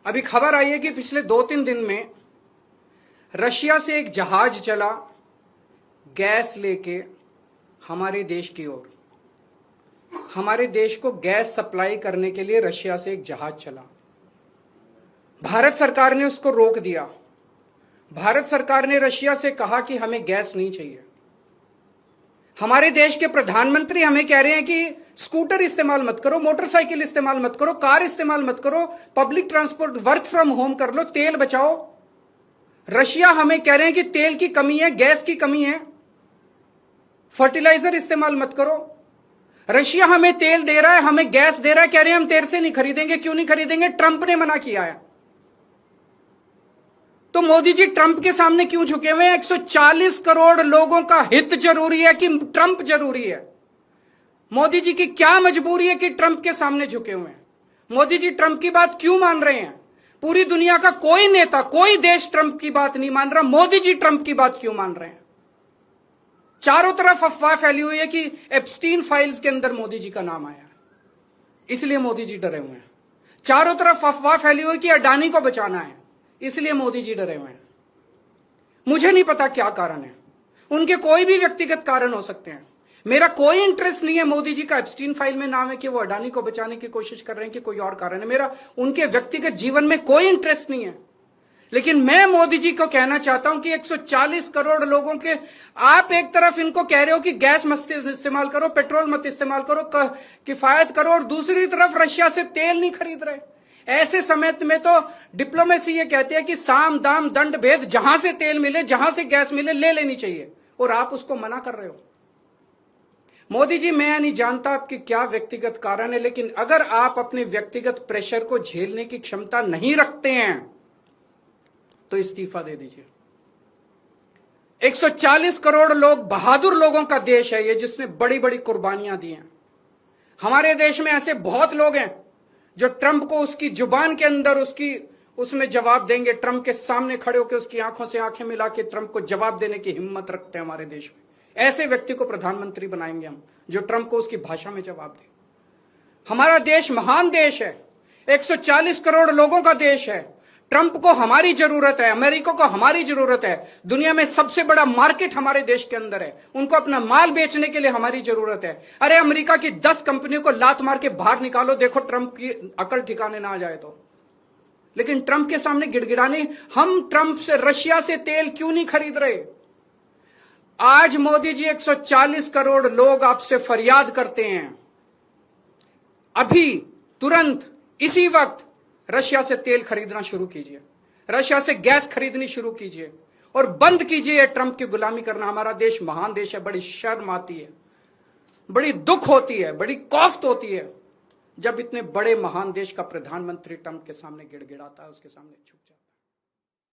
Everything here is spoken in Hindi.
अभी खबर आई है कि पिछले 2-3 दिन में रशिया से एक जहाज चला गैस लेके हमारे देश की ओर। हमारे देश को गैस सप्लाई करने के लिए रशिया से एक जहाज चला। भारत सरकार ने उसको रोक दिया। भारत सरकार ने रशिया से कहा कि हमें गैस नहीं चाहिए। हमारे देश के प्रधानमंत्री हमें कह रहे हैं कि स्कूटर इस्तेमाल मत करो, मोटरसाइकिल इस्तेमाल मत करो, कार इस्तेमाल मत करो, public transport, work from home कर लो, तेल बचाओ। रशिया हमें कह रहे हैं कि तेल की कमी है, गैस की कमी है, फर्टिलाइजर इस्तेमाल मत करो। रशिया हमें तेल दे रहा है, हमें गैस दे रहा है, कह रहे हैं हम तेरे से नहीं खरीदेंगे। क्यों नहीं खरीदेंगे? ट्रंप ने मना किया है। तो मोदी जी ट्रंप के सामने क्यों झुके हुए हैं? 140 करोड़ लोगों का हित जरूरी है कि ट्रंप जरूरी है? मोदी जी की क्या मजबूरी है कि ट्रंप के सामने झुके हुए हैं? मोदी जी ट्रंप की बात क्यों मान रहे हैं? पूरी दुनिया का कोई नेता, कोई देश ट्रंप की बात नहीं मान रहा, मोदी जी ट्रंप की बात क्यों मान रहे हैं? चारों तरफ अफवाह फैली हुई है कि एप्स्टीन फाइल्स के अंदर मोदी जी का नाम आया, इसलिए मोदी जी डरे हुए हैं। चारों तरफ अफवाह फैली हुई कि अडानी को बचाना है, इसलिए मोदी जी डरे हुए हैं। मुझे नहीं पता क्या कारण है, उनके कोई भी व्यक्तिगत कारण हो सकते हैं। मेरा कोई इंटरेस्ट नहीं है मोदी जी का एप्स्टीन फाइल में नाम है कि वो अडानी को बचाने की कोशिश कर रहे हैं कि कोई और कारण है। मेरा उनके व्यक्तिगत जीवन में कोई इंटरेस्ट नहीं है। लेकिन मैं मोदी जी को कहना चाहता हूं कि 140 करोड़ लोगों के आप एक तरफ इनको कह रहे हो कि गैस मत इस्तेमाल करो, पेट्रोल मत इस्तेमाल करो, किफायत करो, और दूसरी तरफ रशिया से तेल नहीं खरीद रहे। ऐसे समय में तो डिप्लोमेसी ये कहती है कि साम दाम दंड भेद, जहां से तेल मिले, जहां से गैस मिले, ले लेनी चाहिए, और आप उसको मना कर रहे हो। मोदी जी, मैं नहीं जानता आपके क्या व्यक्तिगत कारण है, लेकिन अगर आप अपने व्यक्तिगत प्रेशर को झेलने की क्षमता नहीं रखते हैं तो इस्तीफा दे दीजिए। 140 करोड़ लोग, बहादुर लोगों का देश है ये, जिसने बड़ी बड़ी कुर्बानियां दी हैं। हमारे देश में ऐसे बहुत लोग हैं जो ट्रंप को उसकी जुबान के अंदर उसमें जवाब देंगे, ट्रंप के सामने खड़े होकर उसकी आंखों से आंखें मिला के ट्रंप को जवाब देने की हिम्मत रखते हैं हमारे देश में। ऐसे व्यक्ति को प्रधानमंत्री बनाएंगे हम, जो ट्रंप को उसकी भाषा में जवाब दे। हमारा देश महान देश है, 140 करोड़ लोगों का देश है। ट्रंप को हमारी जरूरत है, अमेरिका को हमारी जरूरत है। दुनिया में सबसे बड़ा मार्केट हमारे देश के अंदर है, उनको अपना माल बेचने के लिए हमारी जरूरत है। अरे अमेरिका की 10 कंपनियों को लात मार के बाहर निकालो, देखो ट्रंप की अकल ठिकाने ना आ जाए तो। लेकिन ट्रंप के सामने गिड़गिड़ाने, हम ट्रंप से, रशिया से तेल क्यों नहीं खरीद रहे? आज मोदी जी 140 करोड़ लोग आपसे फरियाद करते हैं, अभी तुरंत इसी वक्त रशिया से तेल खरीदना शुरू कीजिए, रशिया से गैस खरीदनी शुरू कीजिए, और बंद कीजिए ट्रंप की गुलामी करना। हमारा देश महान देश है। बड़ी शर्म आती है, बड़ी दुख होती है, बड़ी कौफ्त होती है जब इतने बड़े महान देश का प्रधानमंत्री ट्रंप के सामने गिड़गिड़ाता है, उसके सामने झुक जाता है।